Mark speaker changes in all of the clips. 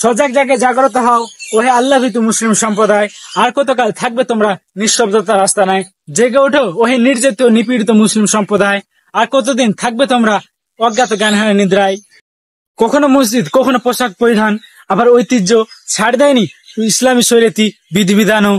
Speaker 1: সজাগ জায়গায় জাগ্রত হও, ওহে আল্লাহ ভীতু মুসলিম সম্প্রদায়। আর কতকাল থাকবে তোমরা নিঃশব্দতার আস্তানায়? জেগে ওঠো ওহে নির্যাতিত নিপীড়িত মুসলিম সম্প্রদায়। আর কতদিন থাকবে তোমরা অজ্ঞাত জ্ঞানহারা নিদ্রায়? কখনো মসজিদ, কখনো পোশাক পরিধান, আবার ঐতিহ্য ছাড় দেয়নি ইসলামী শরীয়তি বিধিবিধানও।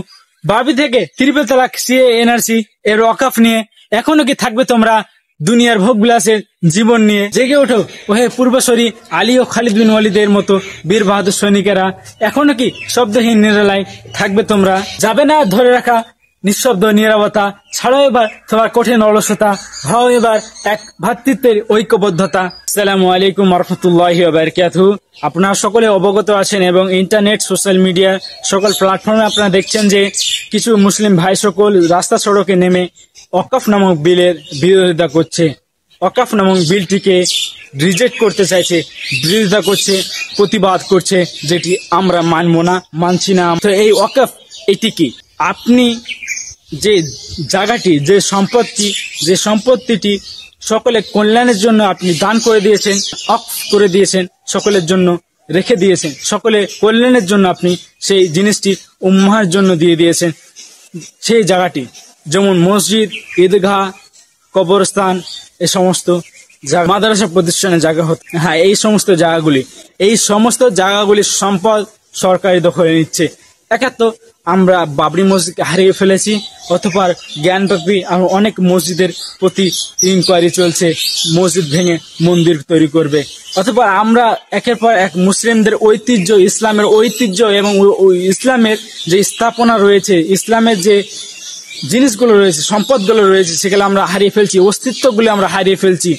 Speaker 1: বাবি থেকে ত্রিপল তালাক, সিএ, এনআরসি এর ওয়াকফ নিয়ে এখনো কি থাকবে তোমরা দুনিয়ার ভোগ বিলাসের জীবন নিয়ে? জেগে ওঠো ওহে পূর্বসরী আলী ও খালিদ বিন ওয়ালিদের মতো বীর বাহাদুর সৈনিকেরা। এখনো কি শব্দহীন নিরালায় থাকবে তোমরা? যাবে না ধরে রাখা নিঃশব্দ নীরবতা, ছাড়ো এবার তোমার কঠিন অলসতা, হও এবার এক ভ্রাতৃত্বের ঐক্যবদ্ধতা। আসসালামু আলাইকুম রহমতুল্লাহি ওয়া বারাকাতুহু। আপনারা সকলে অবগত আছেন এবং ইন্টারনেট, সোশ্যাল মিডিয়া সকল প্ল্যাটফর্মে আপনারা দেখছেন যে কিছু মুসলিম ভাই সকল রাস্তা সড়কে নেমে ওয়াকফ নামক বিলের বিরোধিতা করছে। ওয়াকফ নামক বিলটিকে রিজেক্ট করতে চাইছে, বিরোধিতা করছে, প্রতিবাদ করছে, যেটি আমরা মানব না, মানছি না। তো এই ওয়াকফ এটি কি? আপনি যে জায়গাটি, যে সম্পত্তিটি সকলের কল্যাণের জন্য আপনি দান করে দিয়েছেন, ওয়াকফ করে দিয়েছেন, সকলের জন্য রেখে দিয়েছেন, সকলের কল্যাণের জন্য আপনি সেই জিনিসটি উম্মাহর জন্য দিয়ে দিয়েছেন। সেই জায়গাটি যেমন মসজিদ, ঈদগাহ, কবরস্থান, এই সমস্ত মাদ্রাসা প্রতিষ্ঠানের জায়গা হতো। হ্যাঁ, এই সমস্ত জায়গাগুলির সম্পদ সরকারি দখলে নিচ্ছে। একাত্ত আমরা বাবরি মসজিদকে হারিয়ে ফেলেছি, অথবা জ্ঞানব্যাপী আর অনেক মসজিদের প্রতি ইনকোয়ারি চলছে, মসজিদ ভেঙে মন্দির তৈরি করবে। অথবা আমরা একের পর এক মুসলিমদের ঐতিহ্য, ইসলামের ঐতিহ্য এবং ইসলামের যে স্থাপনা রয়েছে, ইসলামের যে জিনিসগুলো রয়েছে, সম্পদগুলো রয়েছে, সেগুলো আমরা হারিয়ে ফেলছি, অস্তিত্বগুলো আমরা হারিয়ে ফেলছি।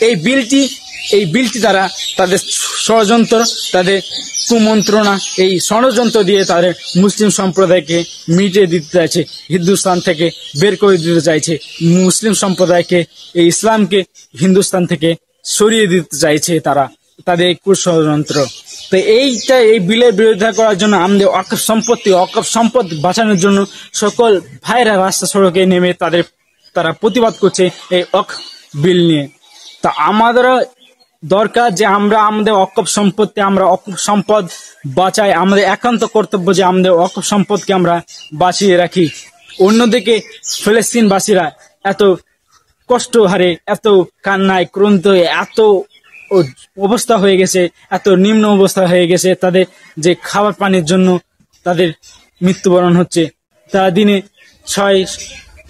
Speaker 1: এই বিলটি দ্বারা তাদের ষড়যন্ত্র, তাদের কুমন্ত্রণা, এই ষড়যন্ত্র দিয়ে তাদের মুসলিম সম্প্রদায়কে মিটিয়ে দিতে চাইছে, হিন্দুস্তান থেকে বের করে দিতে চাইছে, মুসলিম সম্প্রদায়কে, এই ইসলামকে হিন্দুস্তান থেকে সরিয়ে দিতে চাইছে তারা, তাদের কুষড়যন্ত্র। তো এই বিলের বিরোধিতা করার জন্য আমাদের ওয়াকফ সম্পদ বাঁচানোর জন্য সকল ভাইরা রাস্তা সড়কে নেমে তারা প্রতিবাদ করছে এই ওয়াকফ বিল নিয়ে। তা আমাদের দরকার যে আমরা আমাদের ওয়াকফ সম্পদ বাঁচাই। আমাদের একান্ত কর্তব্য যে আমাদের ওয়াকফ সম্পদকে আমরা বাঁচিয়ে রাখি। অন্যদিকে ফিলিস্তিনবাসীরা এত কষ্ট হারে, এত কান্নায় ক্রন্ত, এত অবস্থা হয়ে গেছে, এত নিম্ন অবস্থা হয়ে গেছে, তাদের যে খাবার পানির জন্য তাদের মৃত্যুবরণ হচ্ছে। তারা দিনে 6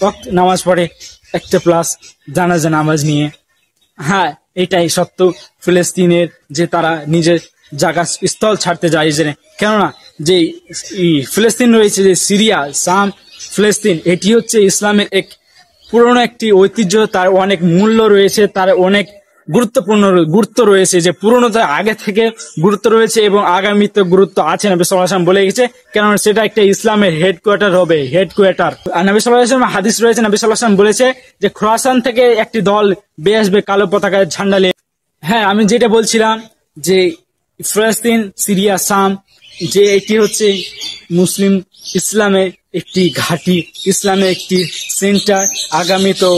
Speaker 1: ওয়াক্ত নামাজ পড়ে, একটা প্লাস জানাজা নামাজ নিয়ে। হ্যাঁ, এটাই সত্য। ফিলিস্তিনের যে তারা নিজের জায়গা স্থল ছাড়তে যায়, কেননা যে ফিলিস্তিন রয়েছে, যে সিরিয়া, শাম, ফিলিস্তিন, এটি হচ্ছে ইসলামের এক পুরনো একটি ঐতিহ্য। তার অনেক মূল্য রয়েছে, তার অনেক গুরুত্ব রয়েছে, যে পুরনোটা আগে থেকে গুরুত্ব রয়েছে এবং আগামীতে গুরুত্ব আছে। নবী সাল্লাল্লাহু আলাইহি ওয়াসাল্লাম বলে গেছে, কেননা সেটা একটা ইসলামের হেডকোয়ার্টার হবে, হেডকোয়ার্টার। আর নবী সাল্লাল্লাহু আলাইহি ওয়াসাল্লাম হাদিস রয়েছে, নবী সাল্লাল্লাহু আলাইহি ওয়াসাল্লাম বলেছে যে খোরাসান থেকে একটি দল বেয়ে আসবে কালো পতাকায় ঝান্ডা নিয়ে। হ্যাঁ, আমি যেটা বলছিলাম যে ফিলিস্তিন, সিরিয়া, শাম, যে এটি হচ্ছে মুসলিম ইসলামের একটি ঘাঁটি, ইসলামের একটি সেন্টার। আগামী তো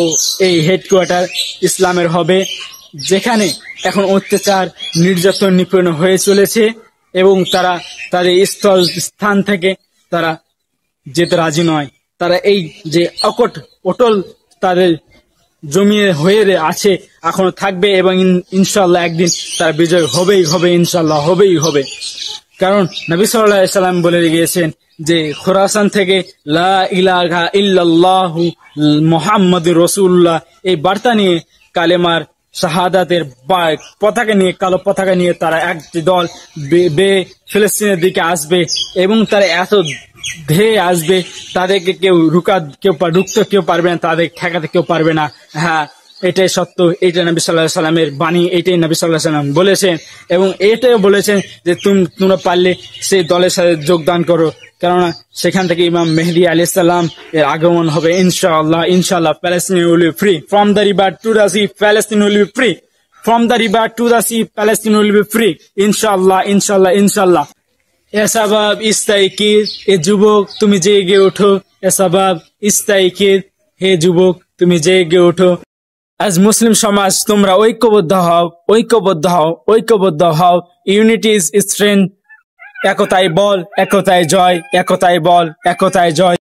Speaker 1: এই হেডকোয়ার্টার ইসলামের হবে, যেখানে এখন অত্যাচার, নির্যাতন, নিপীড়ন হয়ে চলেছে এবং তারা তাদের স্থান থেকে তারা যেতে রাজি নয়। তারা এই যে অটল তাদের জমিয়ে হয়ে আছে, এখনো থাকবে এবং ইনশাআল্লাহ একদিন তারা বিজয় হবে, ইনশাআল্লাহ হবে। কারণ নবী সাল্লাল্লাহু আলাইহি ওয়াসাল্লাম বলে গিয়েছেন যে খোরাসান থেকে লা ইলাহা ইল্লাল্লাহু মুহাম্মাদুর রাসূলুল্লাহ এই বার্তা নিয়ে, কালেমার শাহাদাতের পতাকা নিয়ে, কালো পতাকা নিয়ে তারা একটি দল ফিলিস্তিনের দিকে আসবে এবং তারা এত ধেয়ে আসবে, তাদেরকে কেউ রুখতে কেউ পারবে না, তাদের ঠেকাতে কেউ পারবে না। হ্যাঁ, এটাই সত্য, এটাই নবী সাল্লাল্লাহু আলাইহি ওয়াসাল্লামের বাণী, এটাই নবী সাল্লাল্লাহু আলাইহি ওয়াসাল্লাম বলেছেন। এবং এটাও বলেছেন যে তোমরা পারলে সেই দলের সাথে যোগদান করো, কেননা সেখান থেকে ইমাম মেহেদী আলাইহিস সালাম এর আগমন হবে ইনশাআল্লাহ। Palestine will be free from the river to the sea, Palestine will be free from the river to the sea, Palestine will be free ইনশাআল্লাহ। এ সাবাব ইস্তাইকির, এ যুবক তুমি জেগে ওঠো, এ সাবাব ইস্তাইকির, হে যুবক তুমি জেগে ওঠো। আজ মুসলিম সমাজ তোমরা ঐক্যবদ্ধ হও, ঐক্যবদ্ধ হও, ঐক্যবদ্ধ হও। Unity is strength. একতাই বল, একতাই জয়, একতাই বল, একতাই জয়।